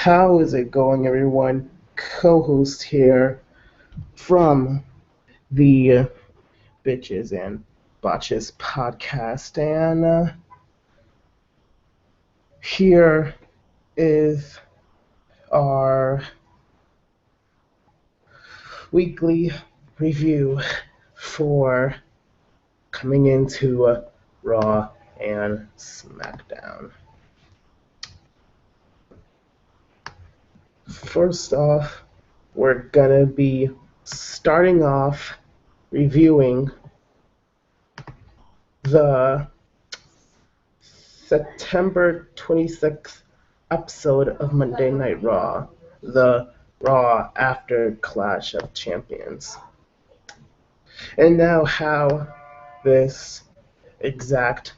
How is it going, everyone? Co-host here from the Bitches and Botches podcast, and here is our weekly review for coming into Raw and Smackdown. First off, we're gonna be starting off reviewing the September 26th episode of Monday Night Raw, the Raw after Clash of Champions. And now how this exact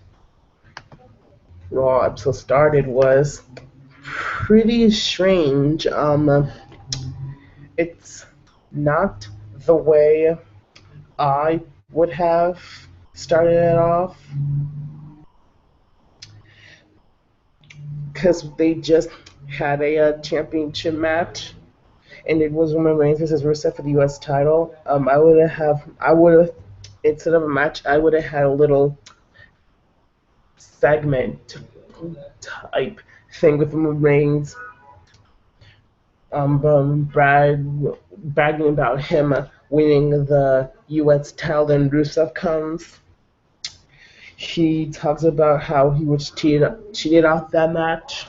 Raw episode started was pretty strange. It's not the way I would have started it off, because they just had a championship match, and it was Roman Reigns versus Rusev for the U.S. title. I would have instead of a match, I would have had a little segment type thing with Roman Reigns, bragging about him winning the U.S. title, and Rusev comes. He talks about how he was cheated off that match,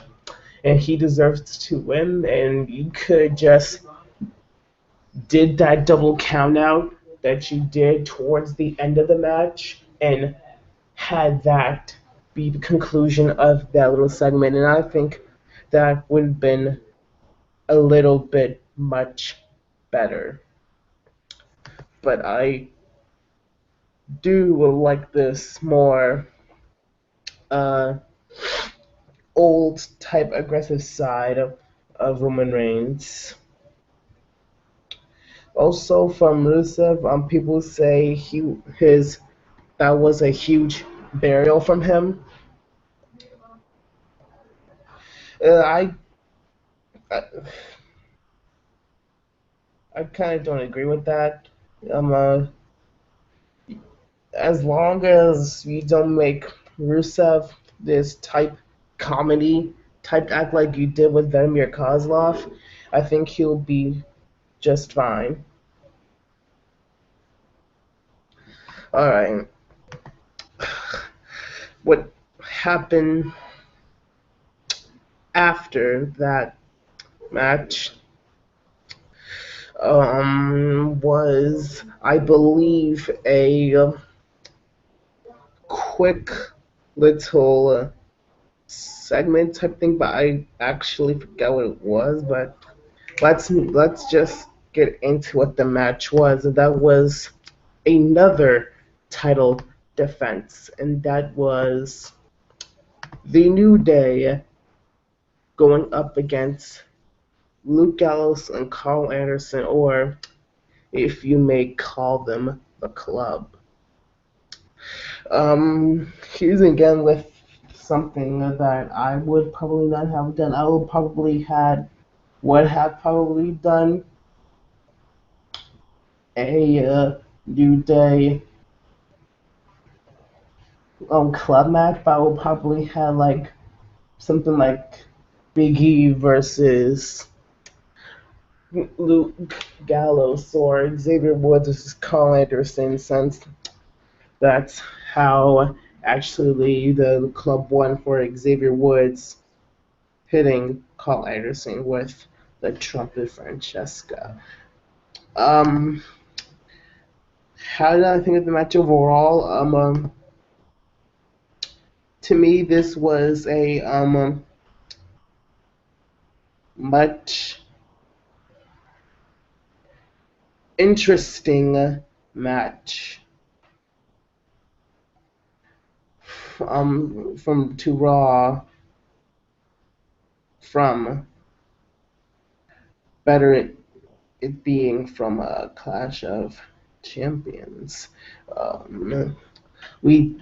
and he deserves to win, and you could just did that double count out that you did towards the end of the match and had that be the conclusion of that little segment, and I think that would have been a little bit much better. But I do like this more old type aggressive side of Roman Reigns. Also from Rusev, people say that was a huge burial from him. I kind of don't agree with that. As long as you don't make Rusev this type comedy type act like you did with Vladimir Kozlov, I think he'll be just fine. Alright. What happened after that match was, I believe, a quick little segment type thing, but I actually forgot what it was. But let's just get into what the match was. That was another title defense, and that was the New Day going up against Luke Gallows and Carl Anderson, or if you may call them, the Club. Here's again with something that I would probably not have done. I would have probably done a New Day club match, but I would probably have like something like Big E versus Luke Gallows or Xavier Woods versus Carl Anderson, since that's how actually the Club won for Xavier Woods hitting Carl Anderson with the Trumpet Francesca. How did I think of the match overall? To me, this was a much interesting match from to Raw, from better it being from a Clash of Champions. We,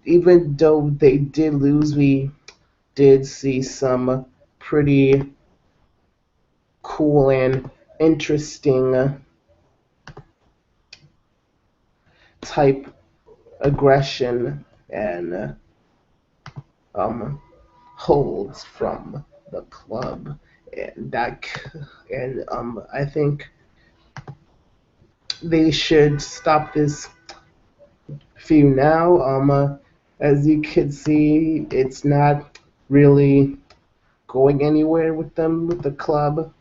even though they did lose, we did see some pretty cool and interesting type aggression and um, holds from the club, and I think they should stop this feud now. As you can see, it's not really going anywhere with them, with the club,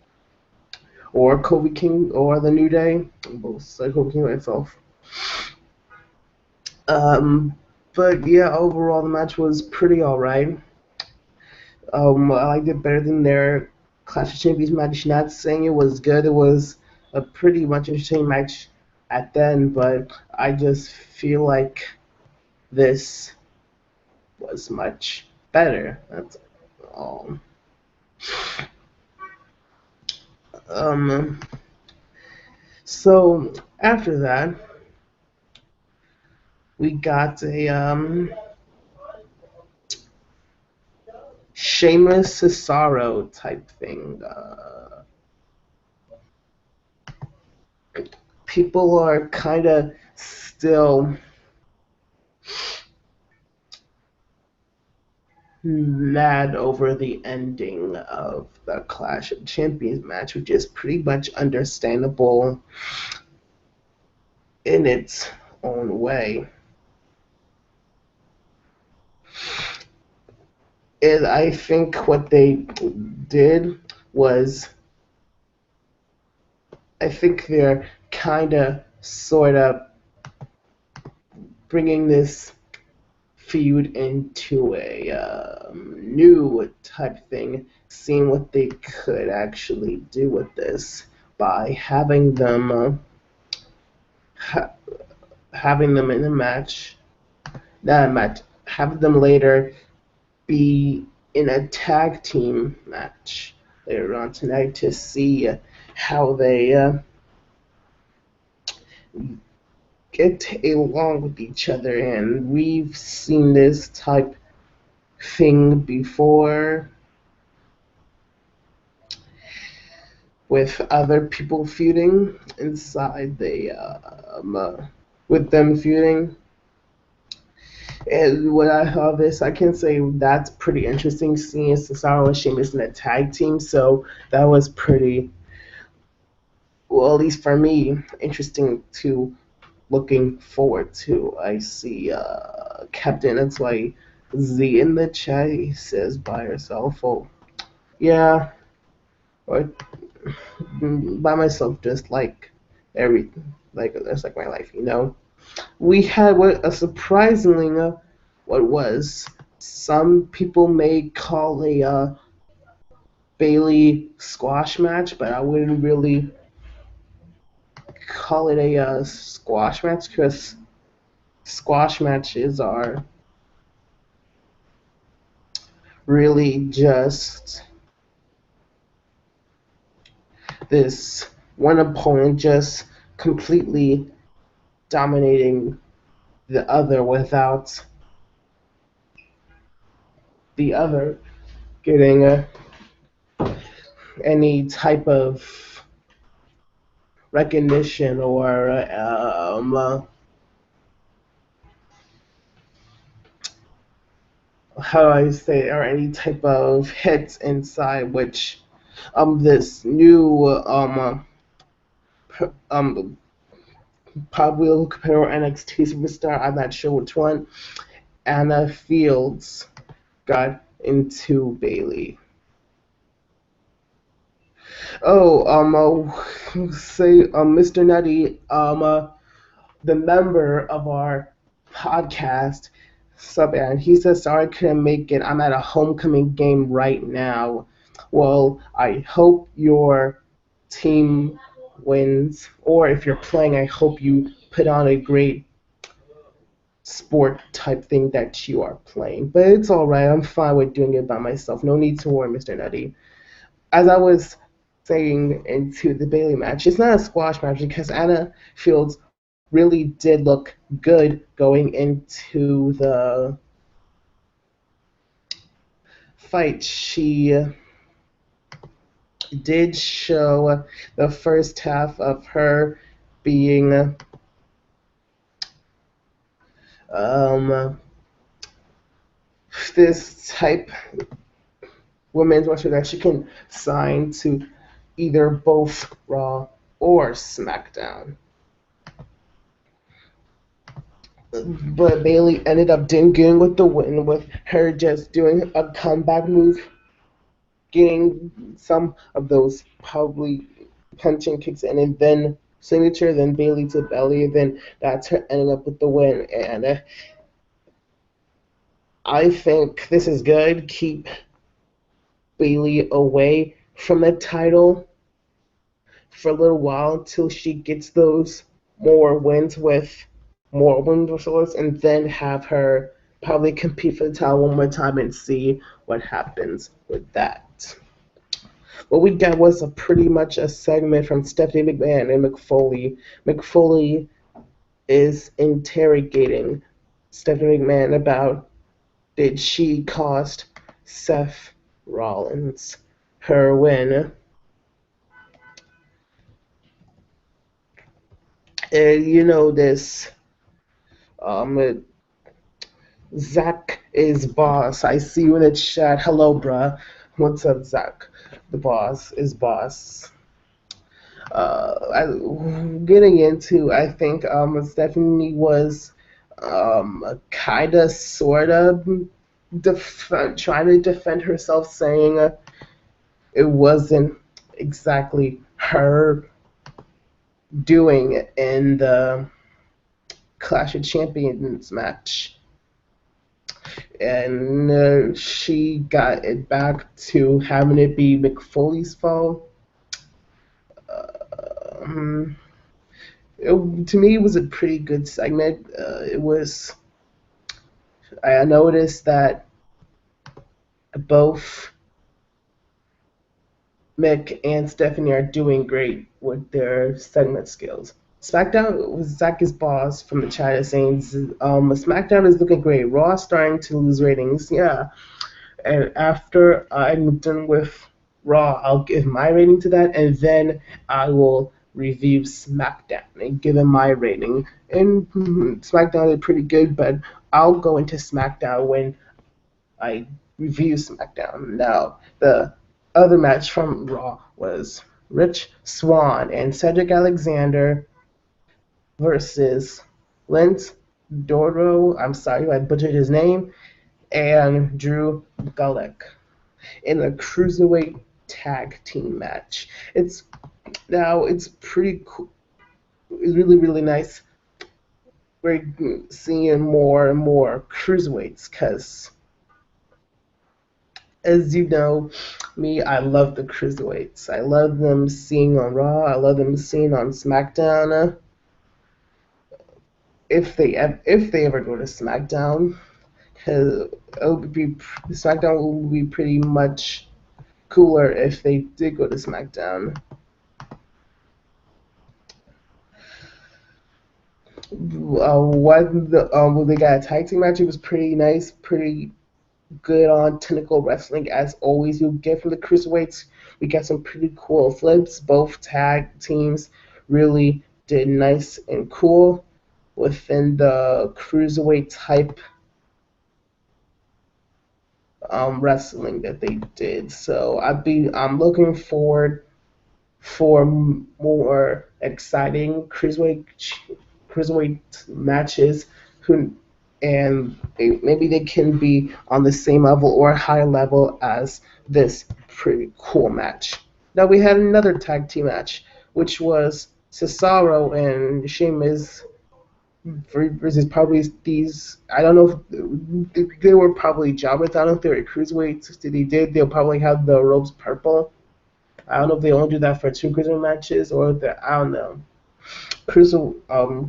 or Kobe King, or the New Day, both Kobe King myself. Um, but yeah, overall the match was pretty alright. I liked it better than their Clash of Champions match. Not saying it was good. It was a pretty much entertaining match at the end, but I just feel like this was much better. That's all. Um, so after that, we got a Sheamus Cesaro type thing. People are kind of still mad over the ending of the Clash of Champions match, which is pretty much understandable in its own way. And I think what they did was, I think they're kind of sort of bringing this feud into a new type thing, seeing what they could actually do with this by ha- having them in a match, not a match, have them later be in a tag team match later on tonight to see how they get along with each other. And we've seen this type thing before with other people feuding inside with them feuding. And when I saw this, I can say that's pretty interesting seeing Cesaro and Sheamus in a tag team. So that was pretty, well, at least for me, interesting to looking forward to. I see Captain, that's why Z in the chat, he says by herself. Oh, yeah, or by myself, just like everything, like that's like my life, you know. We had what a surprisingly what was some people may call a Bailey squash match, but I wouldn't really call it a squash match because squash matches are really just this one opponent just completely dominating the other without the other getting any type of recognition or how do I say, or any type of hits inside, which this new probably compare NXT superstar, I'm not sure which one, Anna Fields got into Bailey. Oh, say, Mr. Nutty, the member of our podcast, sub, and he says, sorry I couldn't make it. I'm at a homecoming game right now. Well, I hope your team wins, or if you're playing, I hope you put on a great sport type thing that you are playing. But it's alright, I'm fine with doing it by myself. No need to worry, Mr. Nutty. As I was saying into the Bailey match, it's not a squash match because Anna Fields really did look good going into the fight. She did show the first half of her being um, this type women's wrestler that she can sign to either both Raw or SmackDown. But Bailey ended up getting with the win with her just doing a comeback move, getting some of those probably punching kicks in, and then signature, then Bailey to belly, and then that's her ending up with the win. And I think this is good. Keep Bailey away from the title for a little while until she gets those more wins with swords, and then have her probably compete for the title one more time and see what happens with that. What we got was a pretty much a segment from Stephanie McMahon and McFoley. McFoley is interrogating Stephanie McMahon about did she cost Seth Rollins her win. And you know this, um, Zach is boss. I see you in the chat. Hello, bruh. What's up, Zach? The boss is boss. Getting into, I think Stephanie was kind of, sort of trying to defend herself, saying it wasn't exactly her doing in the Clash of Champions match. And she got it back to having it be McFoley's fault. To me, it was a pretty good segment. It was. I noticed that both Mick and Stephanie are doing great with their segment skills. SmackDown was Zach is boss from the chat is saying SmackDown is looking great. Raw starting to lose ratings. Yeah. And after I'm done with Raw, I'll give my rating to that, and then I will review SmackDown and give it my rating. And SmackDown is pretty good, but I'll go into SmackDown when I review SmackDown. Now, the other match from Raw was Rich Swann and Cedric Alexander versus Lance Doro. I'm sorry, I butchered his name. And Drew Gulak in a cruiserweight tag team match. It's pretty cool. It's really nice. We're seeing more and more cruiserweights because, as you know, me, I love the cruiserweights. I love them seeing on Raw. I love them seeing on SmackDown. If they ever go to SmackDown, because SmackDown will be pretty much cooler if they did go to SmackDown. When they got a tag team match, it was pretty nice, pretty good on technical wrestling as always. You get from the cruiserweights, we got some pretty cool flips. Both tag teams really did nice and cool within the cruiserweight type wrestling that they did. So I'm looking forward for more exciting cruiserweight matches. And maybe they can be on the same level or higher level as this pretty cool match. Now we had another tag team match, which was Cesaro and Sheamus versus probably these. I don't know if they were probably jobbers. I don't know if they were cruiserweights. They'll probably have the ropes purple. I don't know if they only do that for 2 cruiserweight matches or I don't know.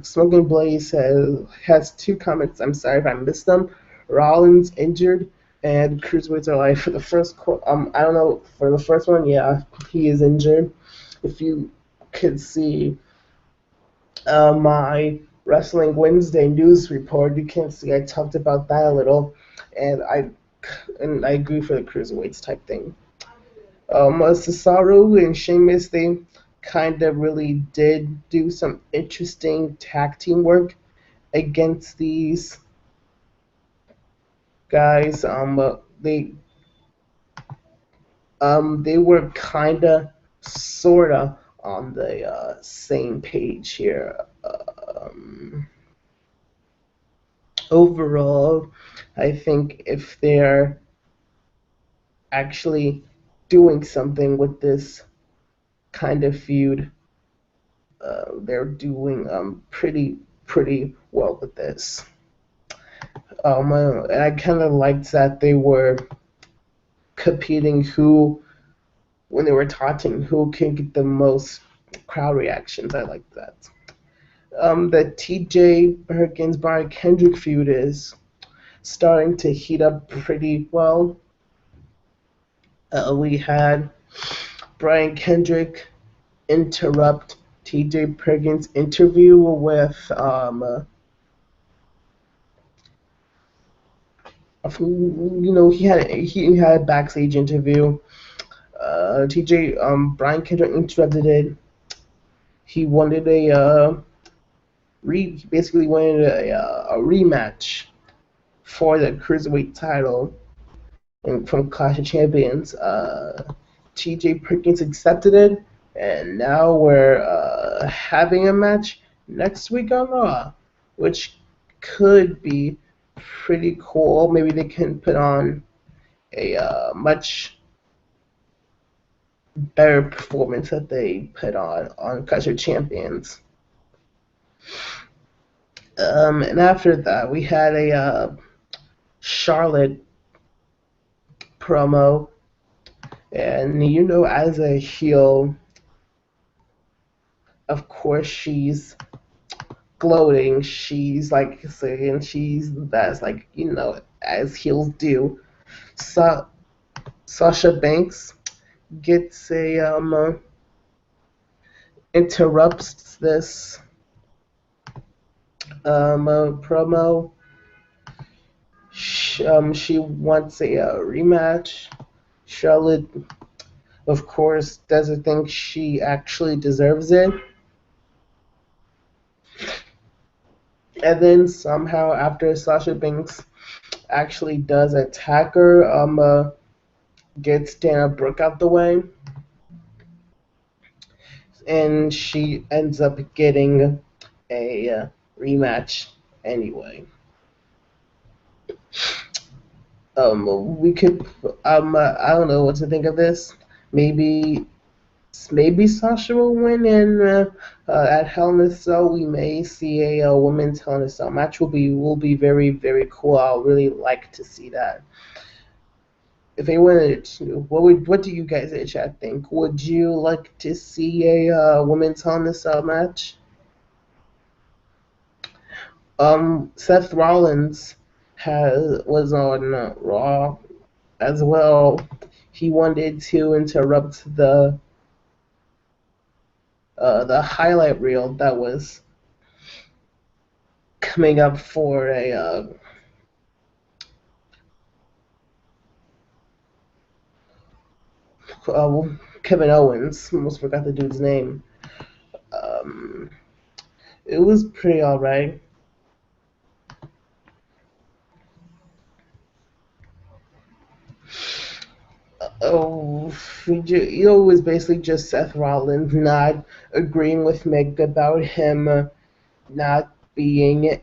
Smoking Blaze has 2 comments. I'm sorry if I missed them. Rollins injured, and cruiserweights are alive. For the first, I don't know. For the first one, yeah, he is injured. If you could see my Wrestling Wednesday news report, you can see I talked about that a little, and I agree for the cruiserweights type thing. Cesaro and Sheamus, they kind of really did do some interesting tag team work against these guys. They were kinda, sorta on the same page here. Overall, I think if they're actually doing something with this kind of feud, they're doing pretty well with this. And I kind of liked that they were competing who when they were talking who can get the most crowd reactions. I like that. The TJ Perkins Brian Kendrick feud is starting to heat up pretty well. We had Brian Kendrick interrupt TJ Perkins' interview with he had a backstage interview. TJ Brian Kendrick interrupted it. He wanted basically wanted a rematch for the cruiserweight title from Clash of Champions. TJ Perkins accepted it, and now we're having a match next week on Raw, which could be pretty cool. Maybe they can put on a much better performance that they put on Clash of Champions. And after that, we had a Charlotte promo, and as a heel, of course she's gloating. She's like saying she's the best, like as heels do. So Sasha Banks gets a interrupts this promo. She wants a rematch. Charlotte, of course, doesn't think she actually deserves it. And then somehow, after Sasha Banks actually does attack her, gets Dana Brooke out the way, and she ends up getting a rematch anyway. We could, I don't know what to think of this. Maybe Sasha will win, and at Hell in a Cell we may see a women's Hell in a Cell match. Will be very very cool. I'll really like to see that. If they wanted to, what do you guys in the chat think? Would you like to see a women's Hell in a Cell match? Seth Rollins was on Raw as well. He wanted to interrupt the highlight reel that was coming up for a Kevin Owens. Almost forgot the dude's name. It was pretty alright. It was basically just Seth Rollins not agreeing with Mick about him not being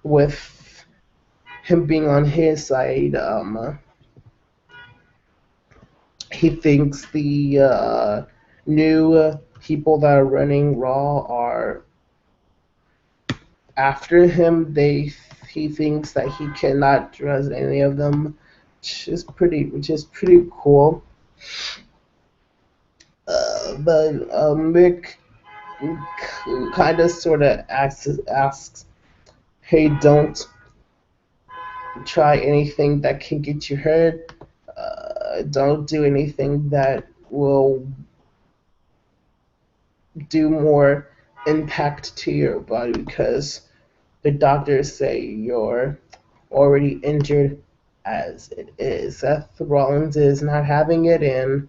with him being on his side. He thinks the new people that are running Raw are after him. He thinks that he cannot trust any of them, which is pretty cool. But Mick kind of sort of asks, "Hey, don't try anything that can get you hurt. Don't do anything that will do more impact to your body, because the doctors say you're already injured as it is. Seth Rollins is not having it, and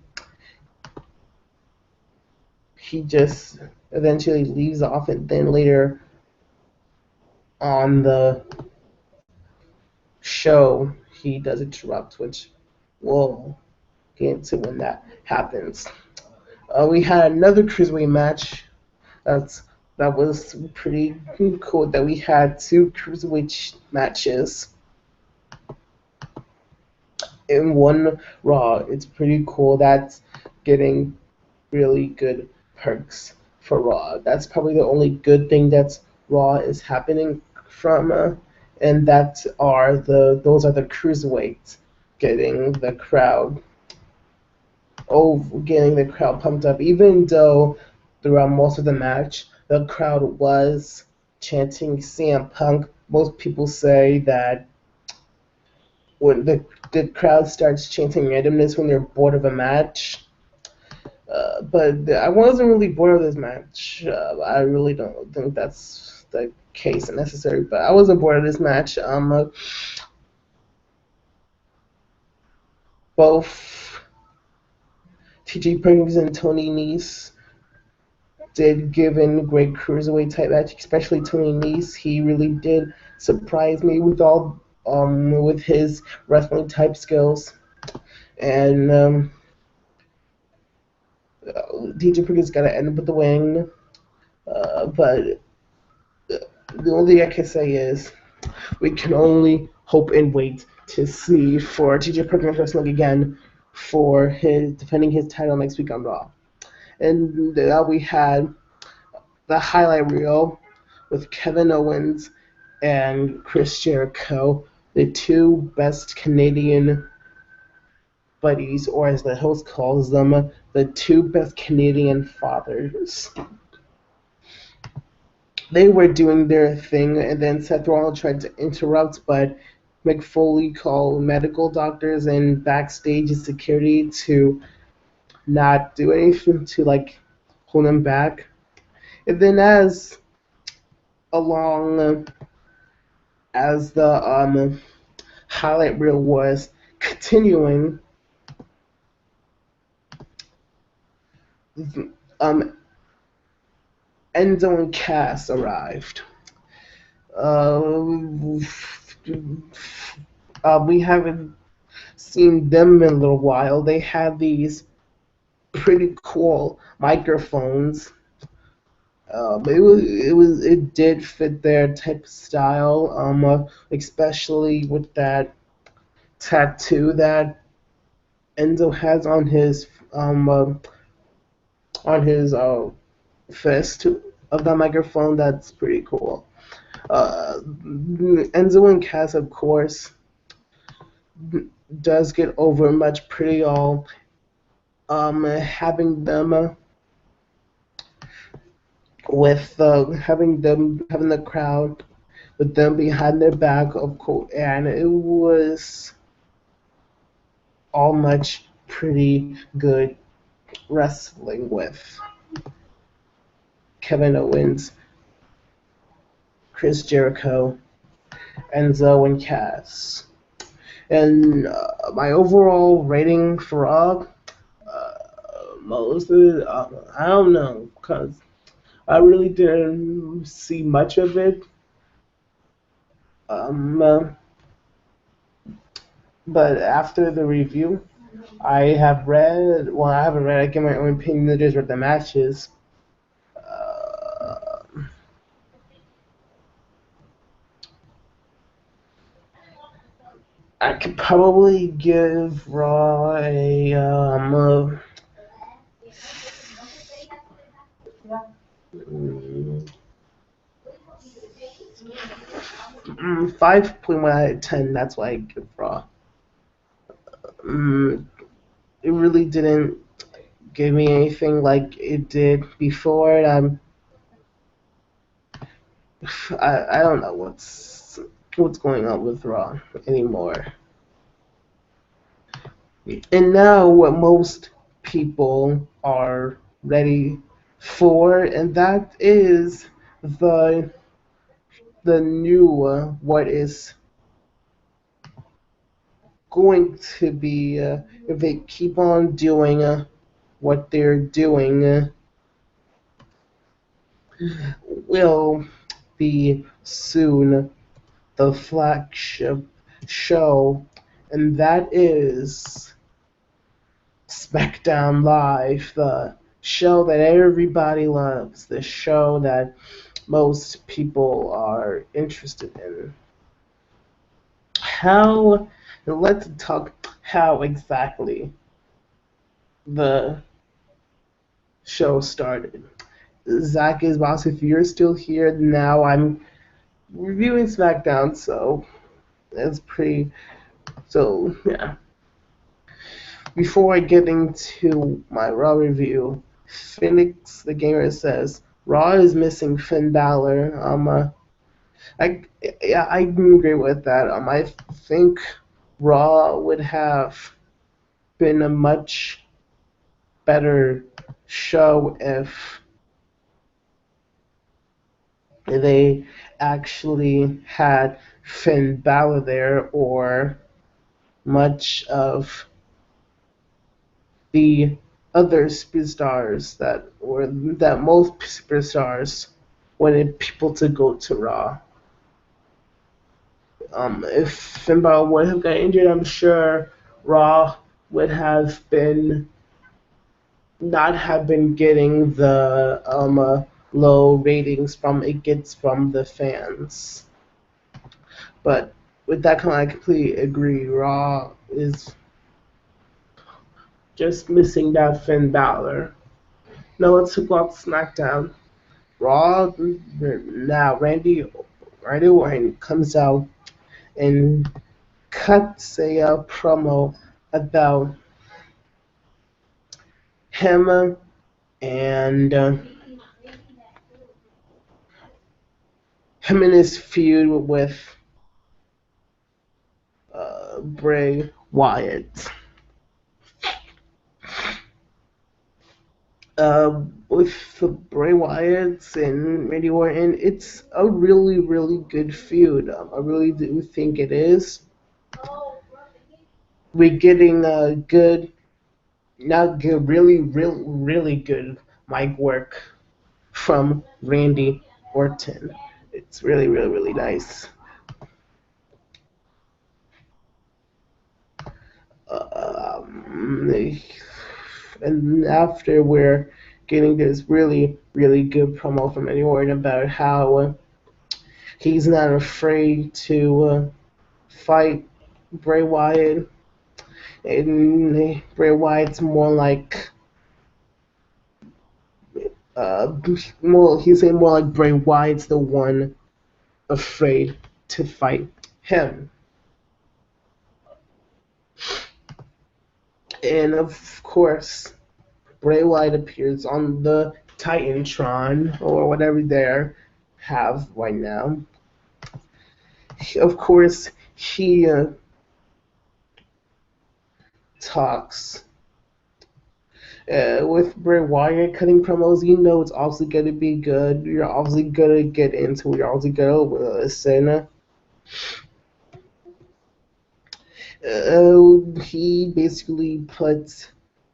he just eventually leaves off, and then later on the show he does interrupt, which we'll get into when that happens. We had another cruiserweight match. That's that was pretty cool. That we had two cruiserweight matches in one Raw. It's pretty cool. That's getting really good perks for Raw. That's probably the only good thing that's Raw is happening from, and those are the cruiserweights getting the crowd getting the crowd pumped up. Even though throughout most of the match the crowd was chanting CM Punk, most people say that when the crowd starts chanting randomness when they're bored of a match. But I wasn't really bored of this match. I really don't think that's the case necessary. But I wasn't bored of this match. Both TJ Perkins and Tony Nese did give in great cruiserweight type match, especially Tony Nese. He really did surprise me with his wrestling type skills, and TJ Perkins got to end up with the win. But the only thing I can say is we can only hope and wait to see for TJ Perkins wrestling again for his defending his title next week on Raw. And we had the highlight reel with Kevin Owens and Chris Jericho, the two best Canadian buddies, or as the host calls them, the two best Canadian fathers. They were doing their thing, and then Seth Rollins tried to interrupt, but Mick Foley called medical doctors and backstage security to not do anything to hold him back. And then as the highlight reel was continuing, Enzo and Cass arrived. We haven't seen them in a little while. They had these pretty cool microphones. It did fit their type of style, especially with that tattoo that Enzo has on his fist of the microphone. That's pretty cool. Enzo and Cass, of course, does get over much pretty all. Having them having the crowd with them behind their back, of course, and it was all much pretty good wrestling with Kevin Owens, Chris Jericho, Enzo, and Cass. And my overall rating for Raw, most of it, I don't know, because I really didn't see much of it. But after the review, I haven't read, I give my own opinion, it is with the matches. I could probably give Raw a 5.1 out of 10. That's why I give Raw. It really didn't give me anything like it did before. I don't know what's going on with Raw anymore. And now what most people are ready for, and that is the new going to be, if they keep on doing what they're doing, will be soon the flagship show, and that is Smackdown Live, the show that everybody loves, the show that most people are interested in. How, let's talk how exactly the show started. Zach is boss. If you're still here now, I'm reviewing SmackDown, so that's pretty. So yeah. Before I get into my Raw review, Phoenix the Gamer says Raw is missing Finn Balor. I yeah, I agree with that. I think Raw would have been a much better show if they actually had Finn Balor there, or much of the other superstars that most superstars wanted people to go to Raw. If Finn Balor would have got injured, I'm sure Raw would have been not have been getting the low ratings from it gets from the fans. But with that comment, I completely agree. Raw is just missing that Finn Balor. Now let's talk about SmackDown. Raw now Randy Orton comes out and cuts a promo about him and him and his feud with Bray Wyatt. With the Bray Wyatts and Randy Orton, it's a really, really good feud. I really do think it is. We're getting a good, not good, really good mic work from Randy Orton. It's really, really, really nice. And after we're getting this really, really good promo from Randy Orton about how he's not afraid to fight Bray Wyatt, and Bray Wyatt's more like he's saying more like Bray Wyatt's the one afraid to fight him. And of course, Bray Wyatt appears on the Titantron or whatever they have right now. Of course, he talks with Bray Wyatt cutting promos. You know it's obviously going to be good. You're obviously going to get into it. You're obviously going to listen. He basically puts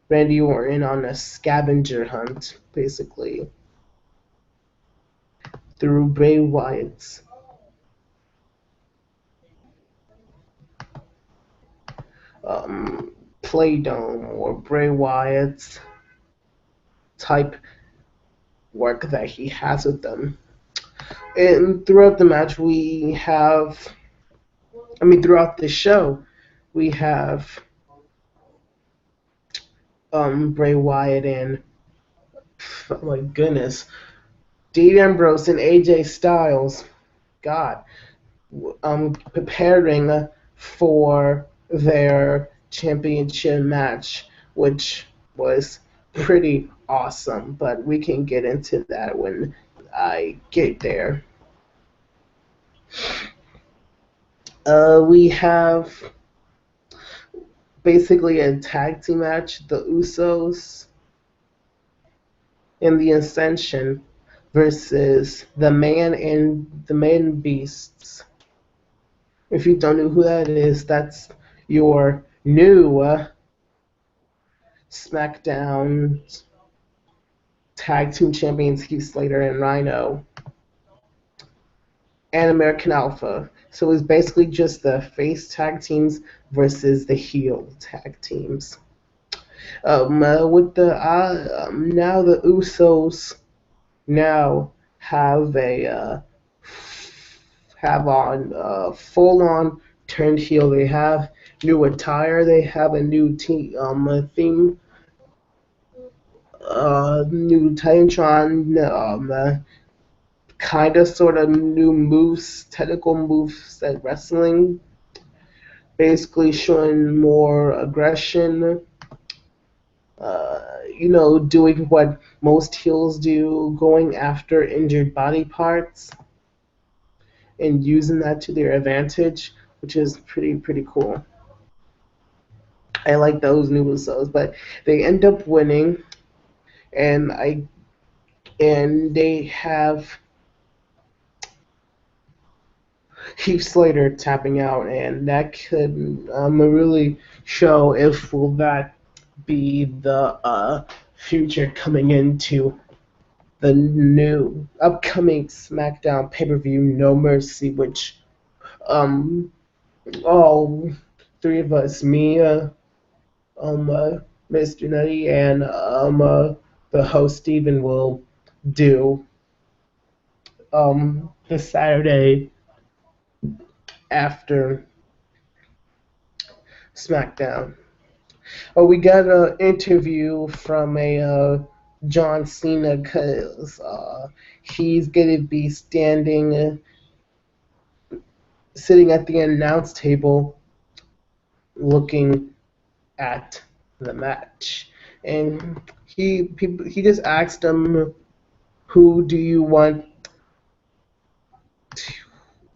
Randy Orton on a scavenger hunt, basically, through Bray Wyatt's Playdome or Bray Wyatt's type work that he has with them. And throughout the match, throughout the show, we have Bray Wyatt and, oh my goodness, Dean Ambrose and AJ Styles, God, preparing for their championship match, which was pretty awesome. But we can get into that when I get there. We have basically a tag team match, the Usos and the Ascension versus the Man and the Man Beasts. If you don't know who that is, that's your new Smackdown Tag Team Champions Heath Slater and Rhino, and American Alpha. So it's basically just the face tag teams versus the heel tag teams. With the now the Usos now have a have on full on turned heel. They have new attire. They have a new team theme, new Titantron, kind of sort of new moves, technical moves that wrestling, basically showing more aggression. Doing what most heels do, going after injured body parts and using that to their advantage, which is pretty cool. I like those new Usos, but they end up winning, and they have Heath Slater tapping out, and that could really show if will that be the future coming into the new upcoming SmackDown pay-per-view No Mercy, which um all three of us, me, Mr. Nutty, and the host Steven will do the Saturday after SmackDown. Oh, we got an interview from a John Cena because he's gonna be sitting at the announce table, looking at the match, and he just asked him, "Who do you want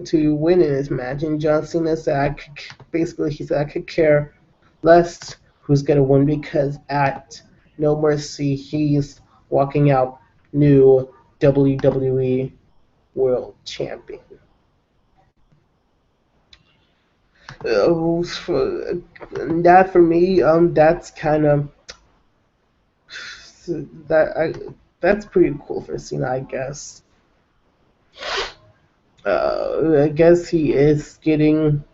to win in this match?" And John Cena said, he said, "I could care less who's gonna win because at No Mercy he's walking out new WWE World Champion." That for me, that's kind of that I that's pretty cool for Cena, I guess. I guess he is getting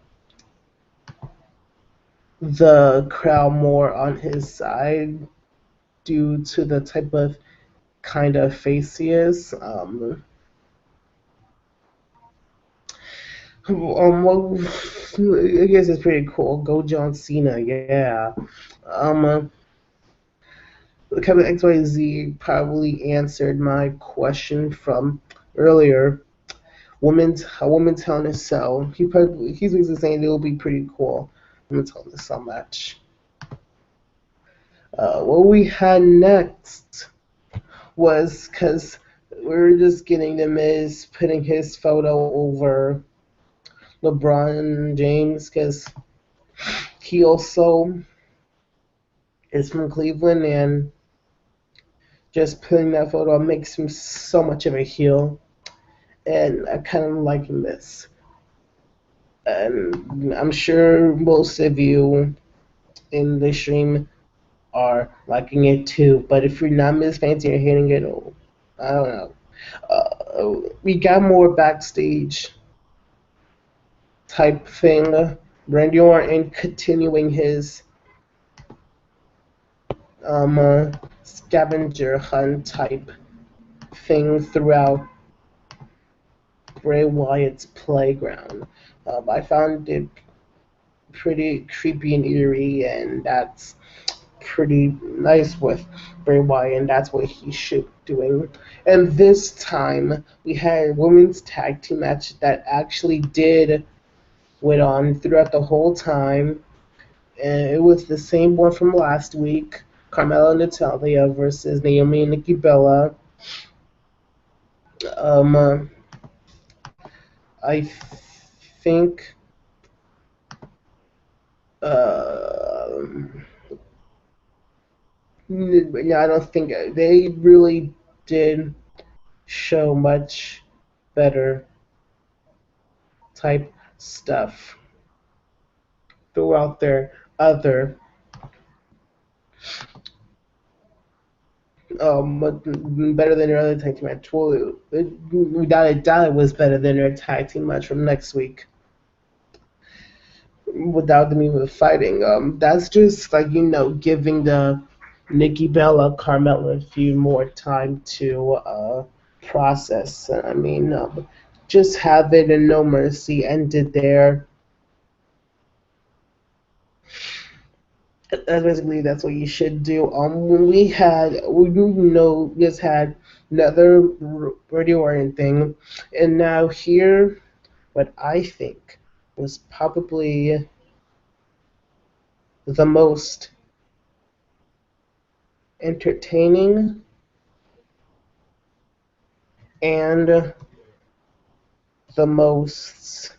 the crowd more on his side due to the type of kind of face he is. Well, I guess it's pretty cool. Go John Cena, yeah. Um, Kevin XYZ probably answered my question from earlier. A woman's Hell in a Cell. He's basically saying it'll be pretty cool. Women's Hell in a Cell match. What we had next was because we were just getting the Miz putting his photo over LeBron James because he also is from Cleveland, and just putting that photo up makes him so much of a heel, and I kind of liking this. And I'm sure most of you in the stream are liking it too, but if you're not Miz fans, you're hating it. Oh, I don't know. We got more backstage type thing. Randy Orton continuing his scavenger hunt type thing throughout Bray Wyatt's playground. I found it pretty creepy and eerie, and that's pretty nice with Bray Wyatt, and that's what he should be doing. And this time, we had a women's tag team match that actually went on throughout the whole time, and it was the same one from last week. Carmella and Natalya versus Naomi and Nikki Bella. I think yeah, I don't think they really did show much better type stuff. throughout their other better than their other tag team match. Well, without a doubt, it was better than their tag team match from next week. Without them even fighting, that's just like giving the Nikki Bella Carmella feud more time to process. I mean, just have it and no mercy ended there. That's what you should do. We just had another radio Orient thing, and now here, what I think was probably the most entertaining and the most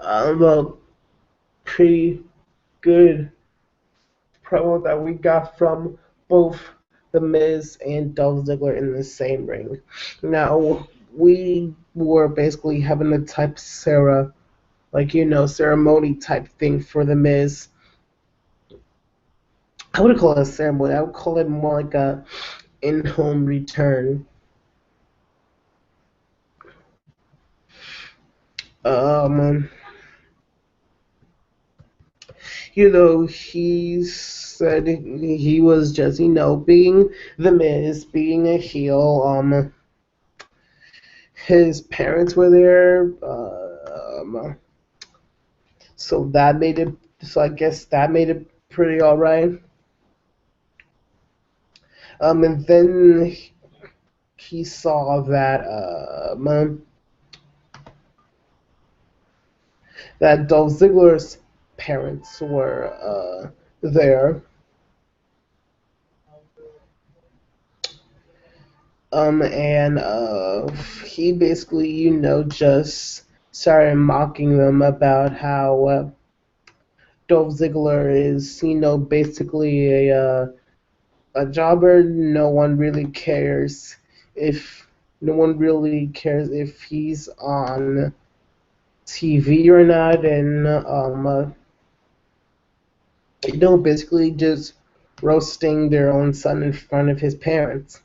well, pretty good promo that we got from both The Miz and Dolph Ziggler in the same ring. Now, we were basically having a type Sarah, ceremony type thing for The Miz. I wouldn't call it a ceremony. I would call it more like a in-home return. Um, he said he was just, being The Miz, being a heel. His parents were there. So that made it. So I guess that made it pretty alright. And then he saw that that Dolph Ziggler's parents were there. And he basically, just started mocking them about how Dolph Ziggler is, basically a jobber. No one really cares if he's on TV or not, and basically just roasting their own son in front of his parents.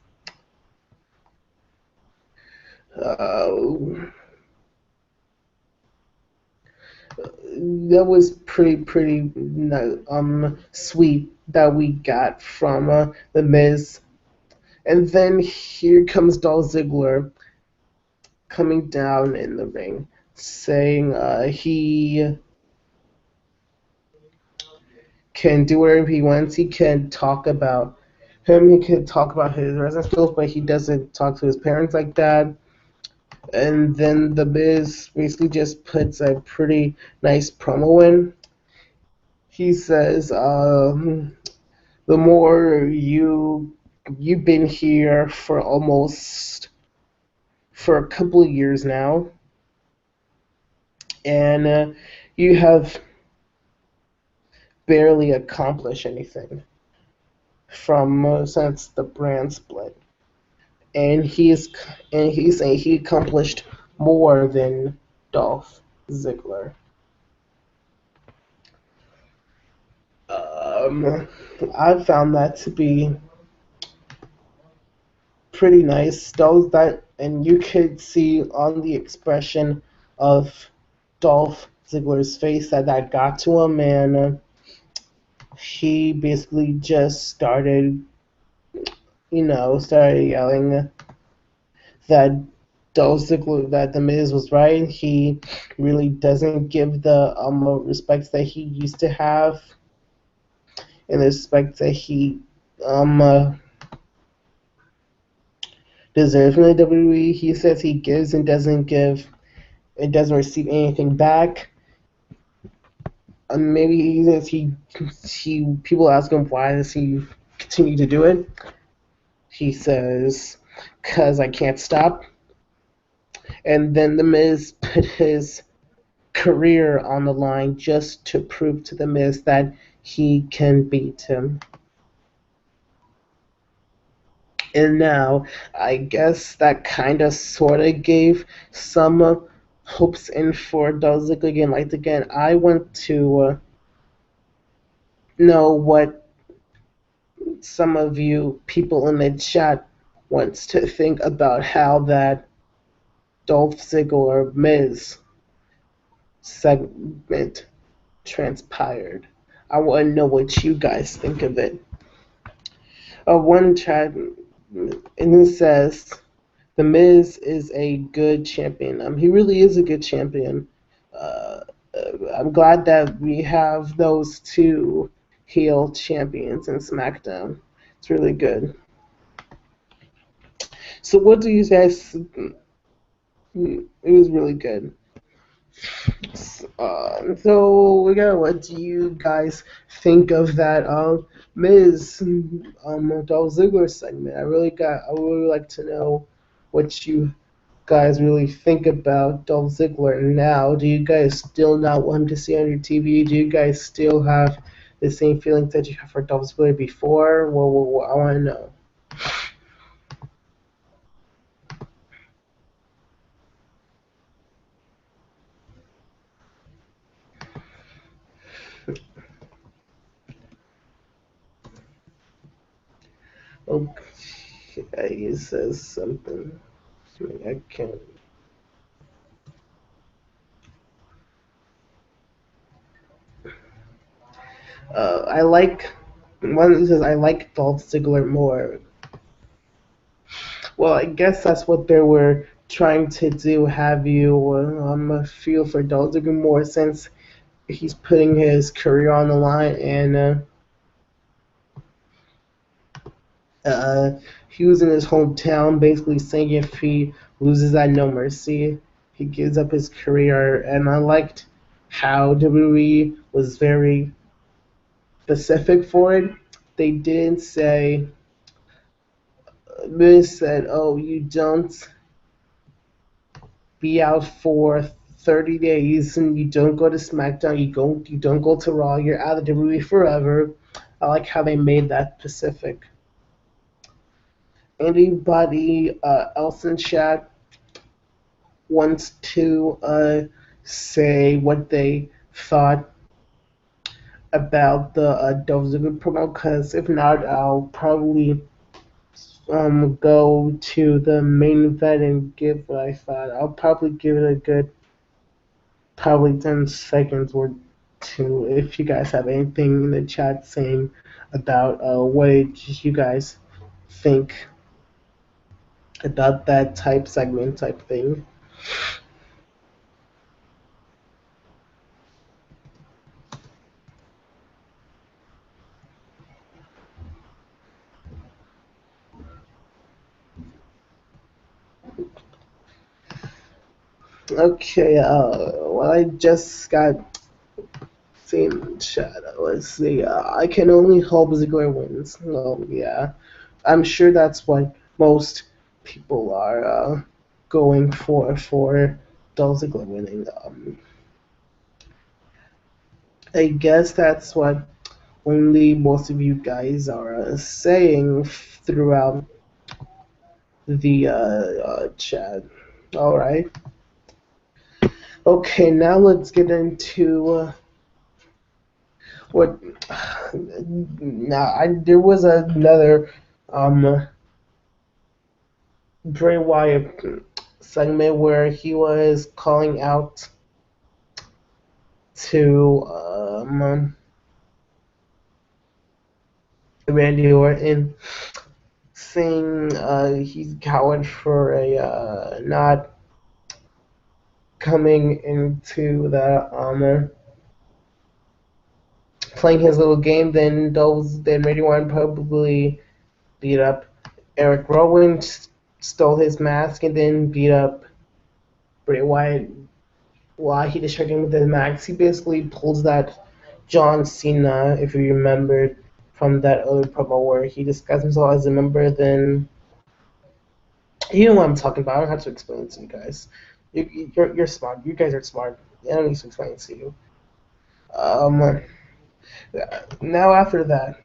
That was pretty sweet that we got from the Miz, and then here comes Dolph Ziggler coming down in the ring, saying he can do whatever he wants. He can talk about him. He can talk about his wrestling skills, but he doesn't talk to his parents like that. And then the Miz basically just puts a pretty nice promo in. He says, "The more you've been here for a couple of years now, and you have barely accomplished anything from since the brand split." And he's saying he accomplished more than Dolph Ziggler. I found that to be pretty nice. And you could see on the expression of Dolph Ziggler's face that got to him, and he basically just started yelling that that the Miz was right. He really doesn't give the respect that he used to have, and the respect that he deserves from the WWE. He says he gives and doesn't receive anything back. Maybe he says he people ask him why does he continue to do it. He says, "'Cause I can't stop." And then the Miz put his career on the line just to prove to the Miz that he can beat him. And now, I guess that kind of sort of gave some hopes in for Dolph Ziggler again. Like again, I want to know what some of you people in the chat wants to think about how that Dolph Ziggler Miz segment transpired. I want to know what you guys think of it. One chat and it says the Miz is a good champion. He really is a good champion. Uh, I'm glad that we have those two heel champions in SmackDown. It's really good. So, what do you guys? It was really good. So we got. What do you guys think of that? Miz, Dolph Ziggler segment. I really like to know what you guys really think about Dolph Ziggler now. Do you guys still not want him to see on your TV? Do you guys still have the same feelings that you have for Dolph Ziggler before? Well, I want to know. Okay, he says something. I can't. I like one that says I like Dolph Ziggler more. Well, I guess that's what they were trying to do. Have you feel for Dolph Ziggler more since he's putting his career on the line and he was in his hometown, basically saying if he loses at No Mercy, he gives up his career. And I liked how WWE was very specific for it. They didn't say, Miz said, "Oh, you don't be out for 30 days and you don't go to SmackDown, you don't go to Raw, you're out of WWE forever." I like how they made that specific. Anybody else in chat wants to say what they thought about the Dolph Ziggler promo? Because if not, I'll probably go to the main event and give what I thought. I'll probably give it a good probably 10 seconds or two if you guys have anything in the chat saying about what you guys think about that type segment type thing. Okay, well, I just got seen chat. Let's see. I can only hope Ziggler wins. Oh, yeah. I'm sure that's what most people are going for Dolph Ziggler winning. I guess that's what only most of you guys are saying throughout the chat. All right. Okay, now let's get into what. Now, there was another Bray Wyatt segment where he was calling out to Randy Orton, saying he's coward for a not coming into the playing his little game. Then Randy Orton probably beat up Eric Rowan, stole his mask, and then beat up Bray Wyatt while he distracted him with his mask. He basically pulls that John Cena, if you remember from that other promo where he disguised himself as a member. Then you know what I'm talking about. I don't have to explain it to you guys. You're smart. You guys are smart. I don't need to explain it to you. Um, Now after that,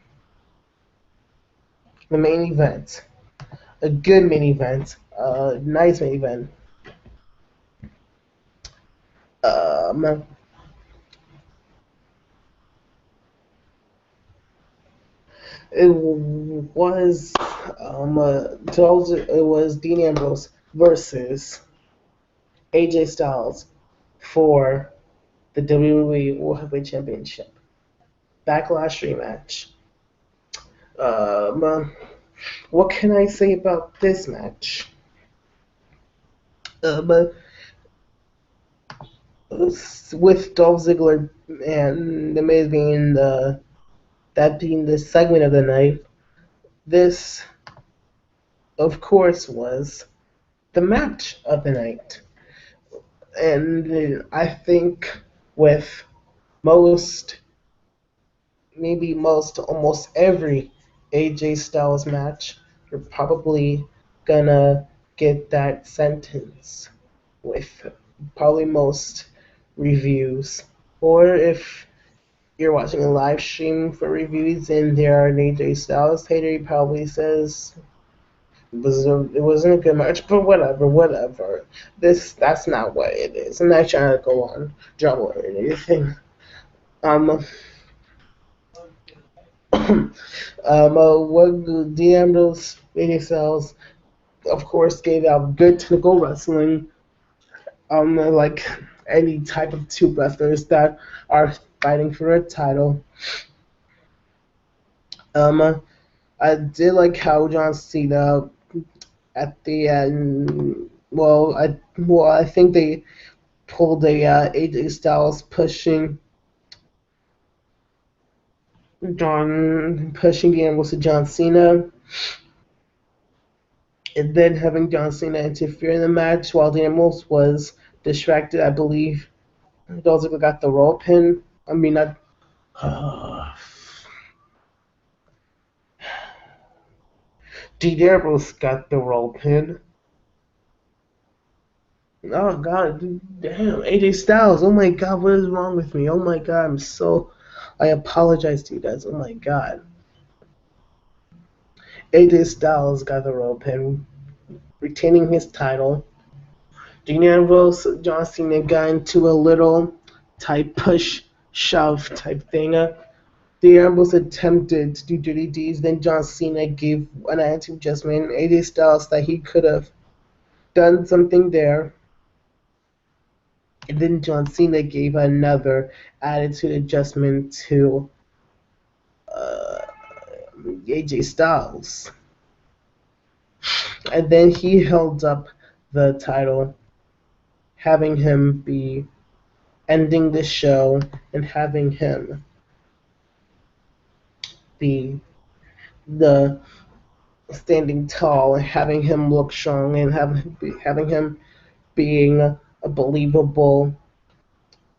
the main event, a good main event, a nice main event. Um, it was it was Dean Ambrose versus AJ Styles for the WWE World Heavyweight Championship. Backlash rematch. Um, what can I say about this match? But with Dolph Ziggler and The Miz being the segment of the night, this of course was the match of the night, and I think with most, maybe most, almost every AJ Styles match, you're probably gonna get that sentence with probably most reviews. Or if you're watching a live stream for reviews and there are an AJ Styles hater, he probably says it wasn't a good match, but whatever. That's not what it is. I'm not trying to go on drama or anything. Um, what DM's AJ Styles, of course, gave out good technical wrestling. Like any type of two wrestlers that are fighting for a title. Um, I did like how John Cena at the end. I think they pulled a AJ Styles pushing the Ambrose to John Cena, and then having John Cena interfere in the match while the Ambrose was distracted. I believe those got the roll pin. I mean, not. Dean Ambrose got the roll pin. Oh God, damn, AJ Styles. Oh my God, what is wrong with me? Oh my God, I apologize to you guys. Oh my God. AJ Styles got the rope pin, retaining his title. Dean Ambrose, John Cena got into a little type push shove type thing. Dean Ambrose attempted to do dirty deeds, then John Cena gave an attitude adjustment. AJ Styles that he could have done something there. And then John Cena gave another attitude adjustment to uh, AJ Styles. And then he held up the title, having him be ending the show and having him be the standing tall and having him look strong and having him being a believable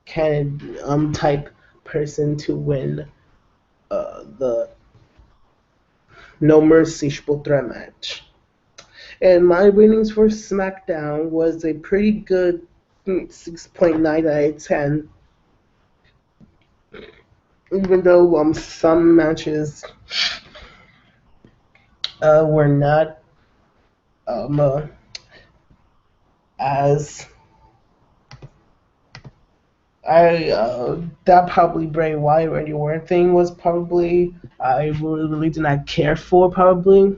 kind of type person to win the No Mercy Triple Threat match. And my ratings for Smackdown was a pretty good 6.9 out of 10. Even though some matches were not as that probably Bray Wyatt Randy Orton thing was probably I really did not care for probably.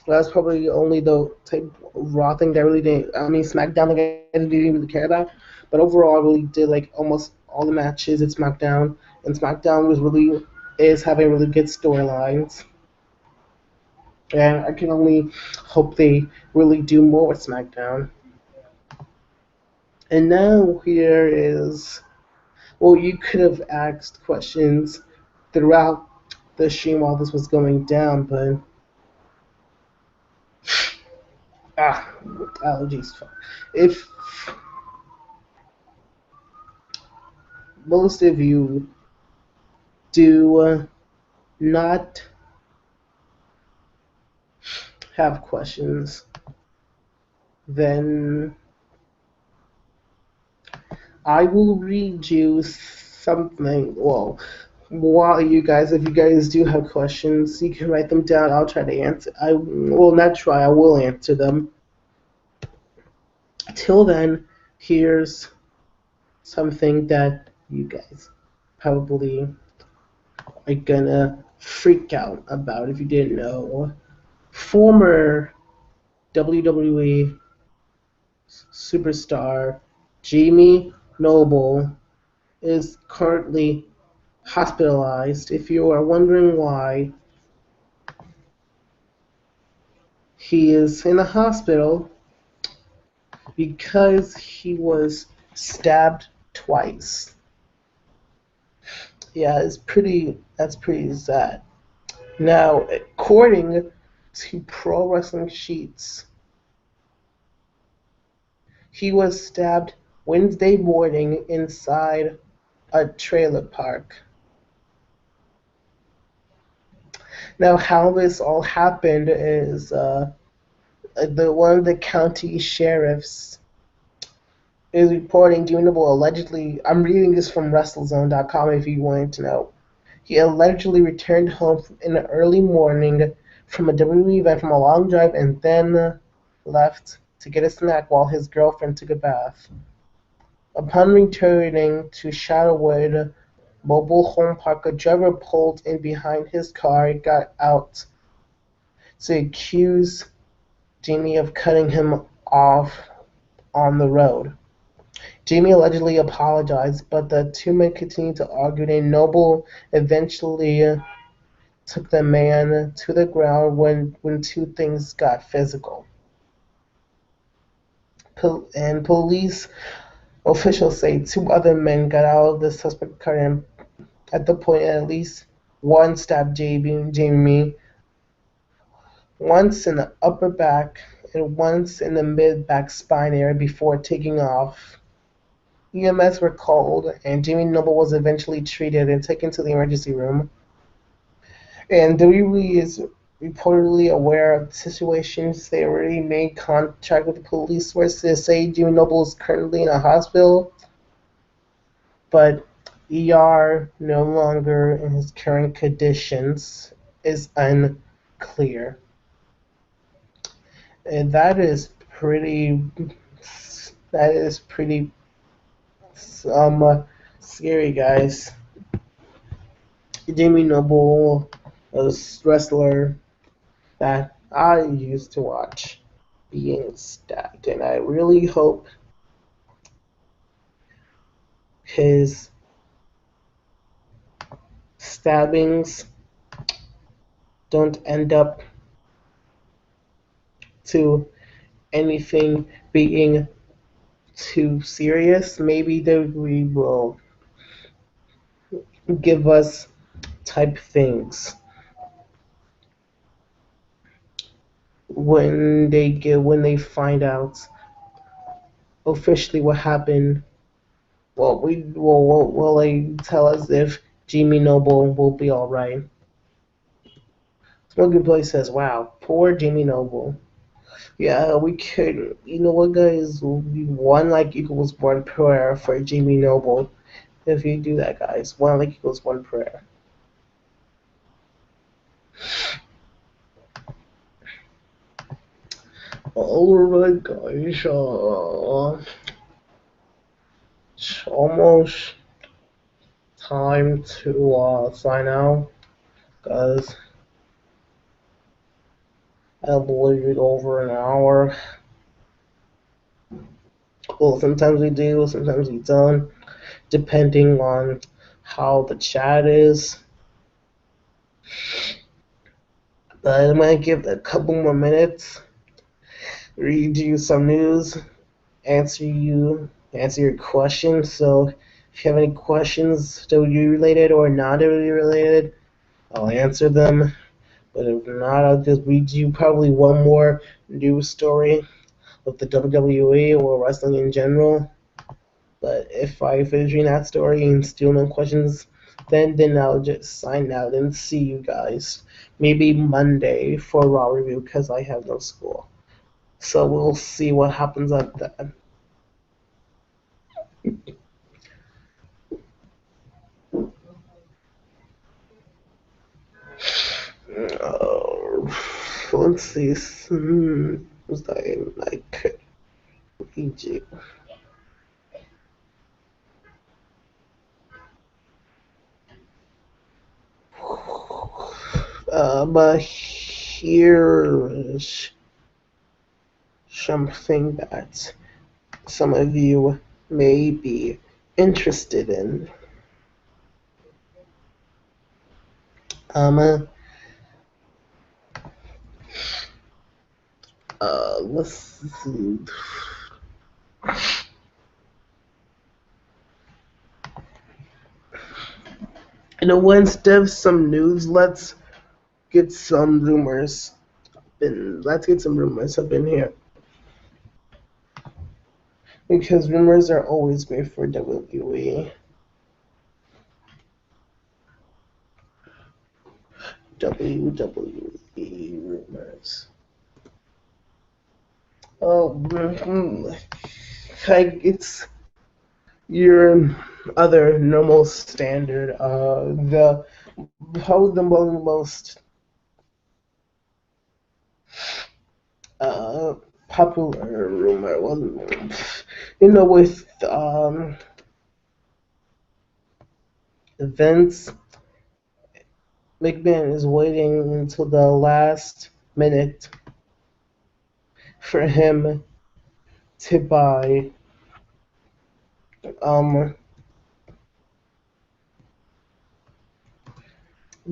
That's probably only the type of Raw thing that I really didn't. I mean, SmackDown, like I didn't really care about. But overall, I really did like almost all the matches at SmackDown, and SmackDown is having really good storylines. And I can only hope they really do more with SmackDown. And now here is, well, you could have asked questions throughout the stream while this was going down, but allergies. If most of you do not have questions, then I will read you something. Well, if you guys do have questions, you can write them down. I'll try to answer. I will not try. I will answer them. Till then, here's something that you guys probably are gonna freak out about if you didn't know. Former WWE superstar Jamie Noble is currently hospitalized. If you are wondering why he is in the hospital, because he was stabbed twice. Yeah, that's pretty sad. Now, according to Pro Wrestling Sheets, he was stabbed Wednesday morning inside a trailer park. Now, how this all happened is one of the county sheriffs is reporting Noble allegedly. I'm reading this from WrestleZone.com if you wanted to know. He allegedly returned home in the early morning from a WWE event from a long drive and then left to get a snack while his girlfriend took a bath. Upon returning to Shadowwood Mobile Home Park, a driver pulled in behind his car and got out to accuse Jamie of cutting him off on the road. Jamie allegedly apologized, but the two men continued to argue, and Noble eventually took the man to the ground when two things got physical. And police officials say two other men got out of the suspect car and at the point at least one stabbed Jamie once in the upper back and once in the mid-back spine area before taking off. EMS were called, and Jamie Noble was eventually treated and taken to the emergency room. And WWE is reportedly aware of the situations. They already made contact with the police sources to say Jamie Noble is currently in a hospital, but ER no longer in his current conditions is unclear. And that is pretty scary, guys. Jamie Noble, a wrestler that I used to watch, being stabbed, and I really hope his stabbings don't end up to anything being too serious. Maybe we will give us type things when they find out officially what happened. Well, will they tell us if Jamie Noble will be all right? Smoky Boy says, "Wow, poor Jamie Noble." Yeah, we could. You know what, guys? One like equals one prayer for Jamie Noble. If you do that, guys, one like equals one prayer. Alright, guys. It's almost time to sign out, guys. I believe over an hour. Well, sometimes we do, sometimes we don't, depending on how the chat is. But I'm gonna give it a couple more minutes, read you some news, answer your questions. So if you have any questions WWE related or not WWE related, I'll answer them. But if not, I'll just read you probably one more news story of the WWE or wrestling in general. But if I finish reading that story and still no questions, then I'll just sign out and see you guys maybe Monday for Raw review because I have no school. So we'll see what happens at that. Let's see. What's that? I could read you. But here's something that some of you may be interested in. Um, let's see. Instead of some news, let's get some rumors. Let's get some rumors up in here. Because rumors are always great for WWE. WWE rumors. Oh, like it's your other normal standard. The Probably the most uh, popular rumor. Well, with Vince McMahon is waiting until the last minute for him to buy um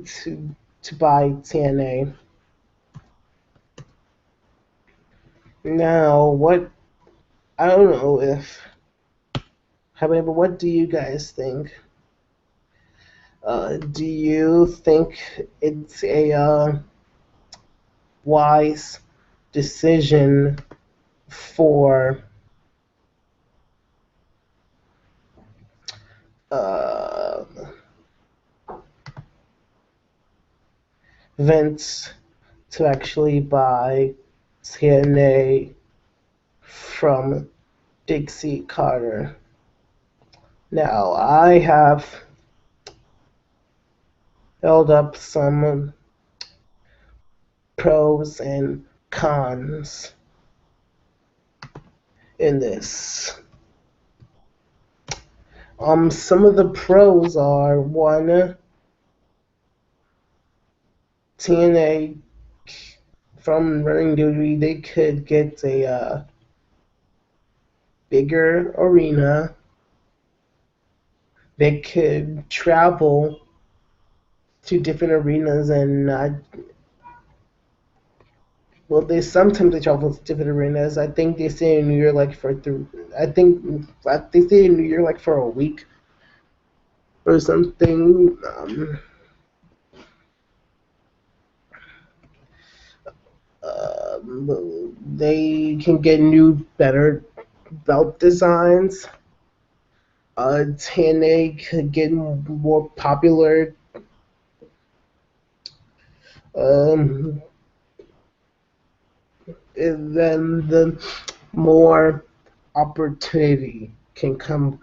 to buy TNA. Now, what I don't know if however, what do you guys think? Do you think it's a wise decision for uh, Vince to actually buy TNA from Dixie Carter? Now, I have held up some pros and cons in this. Some of the pros are one, TNA from running duty, they could get a bigger arena. They could travel to different arenas and not. Well, they travel to different arenas. I think they stay in New York like for they stay in New York like for a week or something. They can get new, better belt designs. TNA could get more popular. Um, and then the more opportunity can come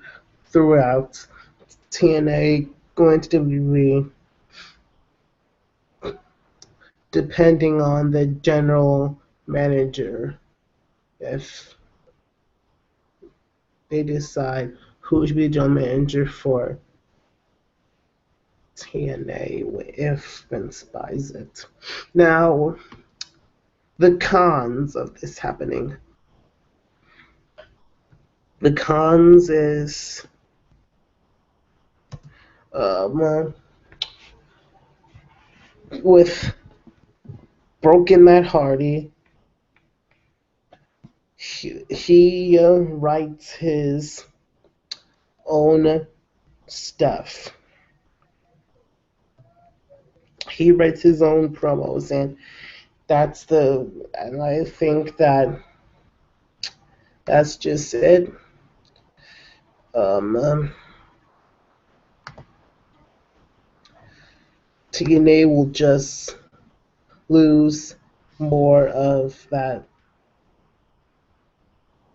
throughout TNA going to WWE, depending on the general manager. If they decide who should be the general manager for TNA, if Vince buys it. Now, the cons of this happening. The cons is with Broken Matt Hardy, he writes his own stuff. He writes his own promos, and I think that's just it. TNA will just lose more of that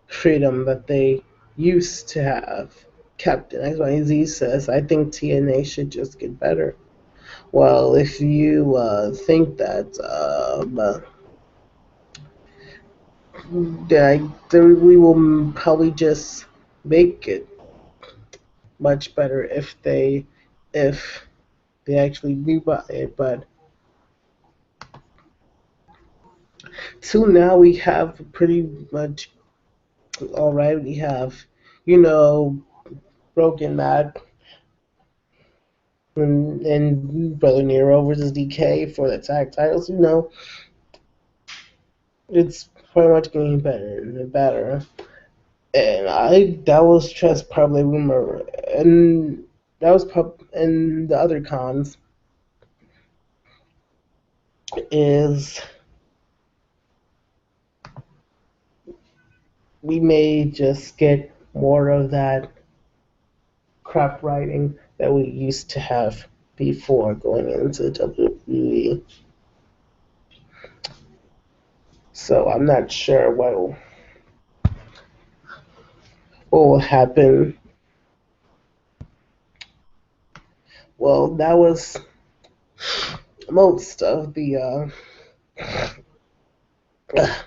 freedom that they used to have. Captain XYZ says, I think TNA should just get better. Well, if you think that, we will probably just make it much better if they actually rebuy it. But Till now, we have pretty much all right. We have, you know, Broken Matt and Brother Nero versus DK for the tag titles. It's pretty much getting better and better. And that was just probably rumor, and that was and the other cons is we may just get more of that crap writing that we used to have before going into WWE. So I'm not sure what will happen. Well, that was most of the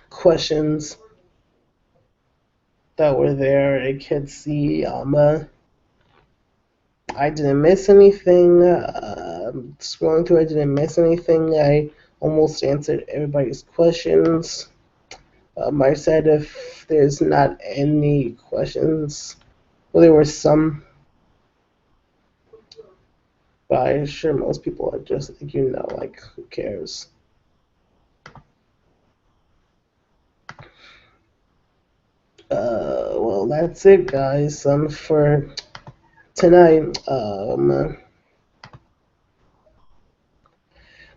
questions that were there. I could see I didn't miss anything. Scrolling through, I didn't miss anything. I almost answered everybody's questions. I said if there's not any questions, well, there were some, but I'm sure most people are just like, like, who cares? Well, that's it, guys. For tonight.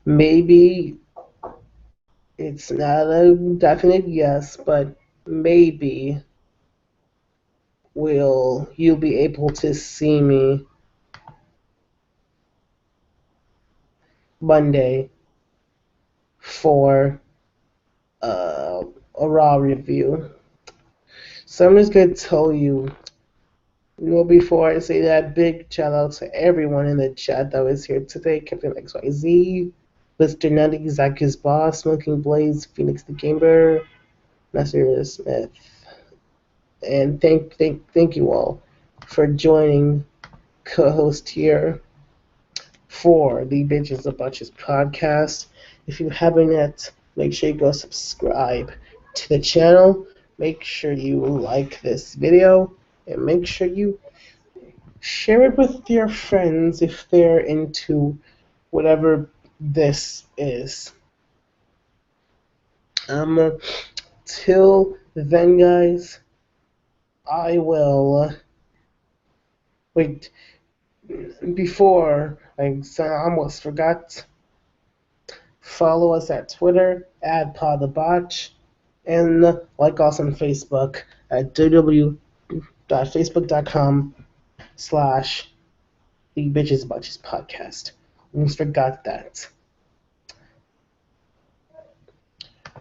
Maybe it's not a definite yes, but maybe will you be able to see me Monday for a Raw review. So I'm just gonna tell you, before I say that, big shout out to everyone in the chat that was here today: Captain XYZ, Mr. Nutty, Zacchus Boss, Smoking Blaze, Phoenix the Gamer, Master Smith, and thank you all for joining co-host here for the Bitches of Butches podcast. If you haven't yet, make sure you go subscribe to the channel. Make sure you like this video, and make sure you share it with your friends if they're into whatever this is. Till then, guys, I will wait. Before I almost forgot, follow us at Twitter at PodTheBotch, and like us on Facebook at www.facebook.com/The Bitches Butches Podcast. Almost forgot that.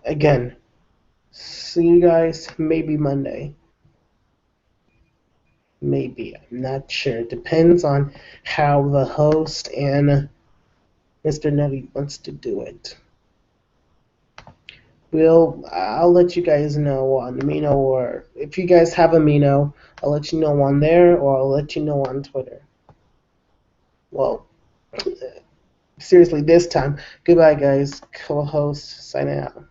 Again, see you guys maybe Monday. Maybe. I'm not sure. Depends on how the host and Mr. Nutty wants to do it. I'll let you guys know on Mino, or if you guys have a Mino, I'll let you know on there, or I'll let you know on Twitter. Well, seriously, this time. Goodbye, guys. Co-host, signing out.